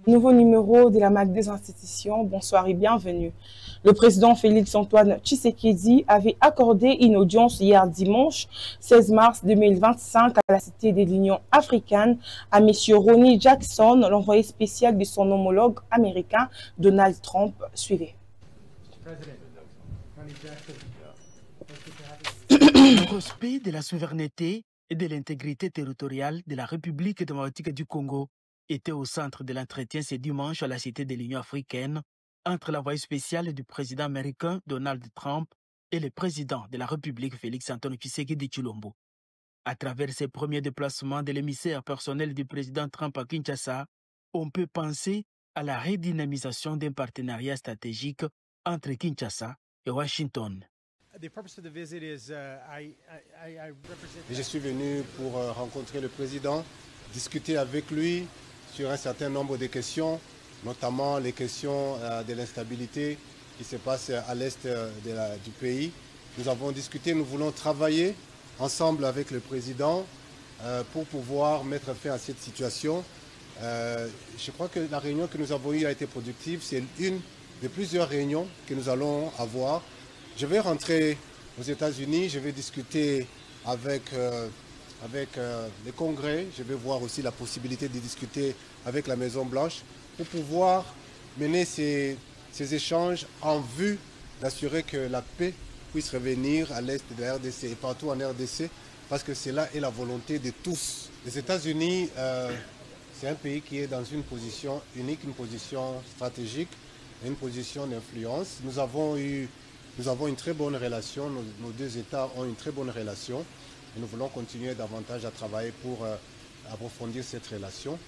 Nouveau numéro de la MAC des institutions, bonsoir et bienvenue. Le président Félix-Antoine Tshisekedi avait accordé une audience hier dimanche 16 mars 2025 à la Cité de l'Union africaine à M. Ronny Jackson, l'envoyé spécial de son homologue américain Donald Trump. Suivez. Le respect de la souveraineté et de l'intégrité territoriale de la République démocratique du Congo était au centre de l'entretien ce dimanche à la Cité de l'Union africaine entre l'envoyé spécial du président américain Donald Trump et le président de la République Félix-Antoine Tshisekedi Tshilombo. À travers ses premiers déplacements de l'émissaire personnel du président Trump à Kinshasa, on peut penser à la redynamisation d'un partenariat stratégique entre Kinshasa et Washington. Je suis venu pour rencontrer le président, discuter avec lui sur un certain nombre de questions, notamment les questions de l'instabilité qui se passe à l'est du pays. Nous avons discuté, nous voulons travailler ensemble avec le président pour pouvoir mettre fin à cette situation. Je crois que la réunion que nous avons eue a été productive. C'est une de plusieurs réunions que nous allons avoir. Je vais rentrer aux États-Unis, je vais discuter avec le Congrès, je vais voir aussi la possibilité de discuter avec la Maison-Blanche pour pouvoir mener ces échanges en vue d'assurer que la paix puisse revenir à l'est de la RDC et partout en RDC, parce que cela est la volonté de tous. Les États-Unis, c'est un pays qui est dans une position unique, une position stratégique, une position d'influence. Nous avons une très bonne relation, nos deux États ont une très bonne relation et nous voulons continuer davantage à travailler pour approfondir cette relation.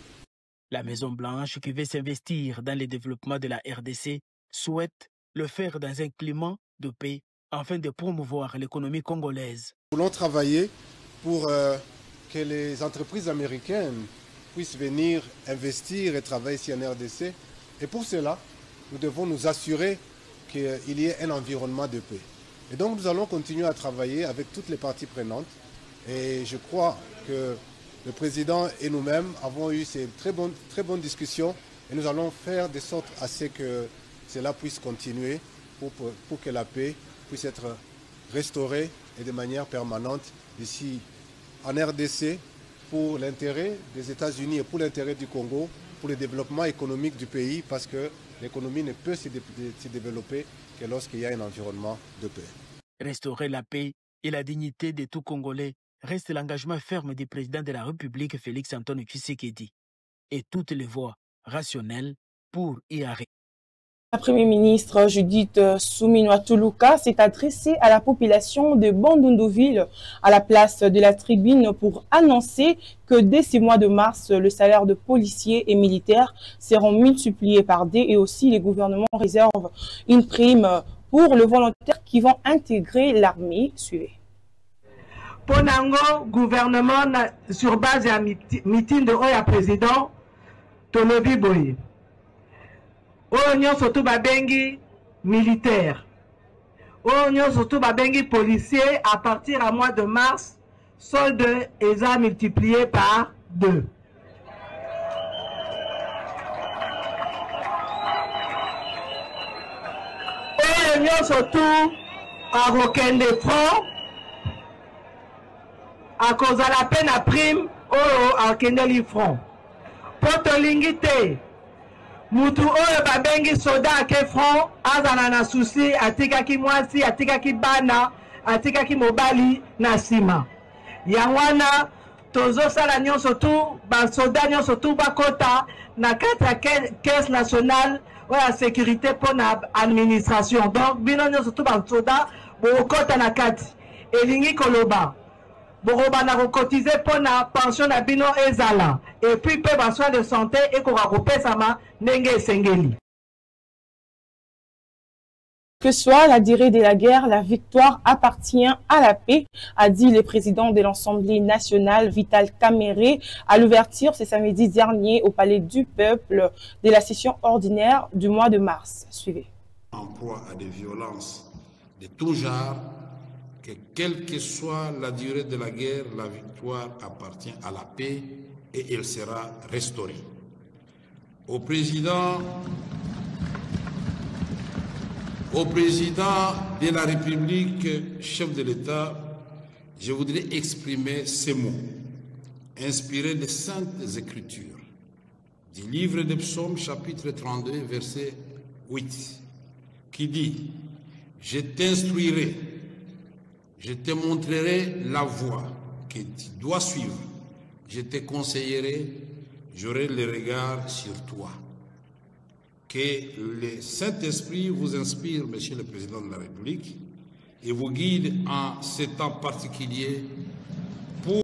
La Maison-Blanche, qui veut s'investir dans le développement de la RDC, souhaite le faire dans un climat de paix afin de promouvoir l'économie congolaise. Nous voulons travailler pour que les entreprises américaines puissent venir investir et travailler ici en RDC. Et pour cela, nous devons nous assurer qu'il y ait un environnement de paix. Et donc nous allons continuer à travailler avec toutes les parties prenantes. Et je crois que le président et nous-mêmes avons eu ces très bonnes discussions et nous allons faire de sorte à ce que cela puisse continuer pour que la paix puisse être restaurée et de manière permanente ici en RDC pour l'intérêt des États-Unis et pour l'intérêt du Congo, pour le développement économique du pays, parce que l'économie ne peut se développer que lorsqu'il y a un environnement de paix. Restaurer la paix et la dignité de tout Congolais reste l'engagement ferme du président de la République Félix-Antoine Tshisekedi et toutes les voies rationnelles pour y arriver. La Première ministre Judith Suminwa-Tuluka s'est adressée à la population de Bandundu-Ville à la place de la tribune pour annoncer que dès ce mois de mars, le salaire de policiers et militaires seront multipliés par 2 et aussi les gouvernements réservent une prime pour les volontaires qui vont intégrer l'armée. Suivez. Ponango, gouvernement sur base à meeting de Oya président Tolobi Boye. Oyo surtout babengi militaire. Oyo surtout babengi policier à partir à mois de mars, solde est multiplié par 2. Oyo surtout à Rokende franc à cause de la peine à prime oyo à Kendeli franc. Potolingite mutu oyo babengi soda ke front azana na souci atikaki mwasi atikaki bana atikaki mobali na sima yangwana tozosala nyonso tu basoda nyonso tu bakota na kati ya caisse nationale oya sécurité pour na administration. Donc bino nyonso tu basoda bokota na kati elingi koloba boroba na kokotize pour na pension na bino ezala et puis pe ba soins de santé et ko kopesama ndenge esengeli. Que soit la durée de la guerre, la victoire appartient à la paix, a dit le président de l'Assemblée nationale, Vital Kamerhe, à l'ouverture ce samedi dernier au Palais du Peuple de la session ordinaire du mois de mars. Suivez. En proie à des violences de tout genre, que quelle que soit la durée de la guerre, la victoire appartient à la paix et elle sera restaurée. Au président de la République, chef de l'État, je voudrais exprimer ces mots, inspirés des Saintes Écritures, du livre des Psaumes, chapitre 32, verset 8, qui dit « Je t'instruirai, je te montrerai la voie que tu dois suivre, je te conseillerai, j'aurai le regard sur toi. » Que le Saint-Esprit vous inspire, Monsieur le Président de la République, et vous guide en ces temps particuliers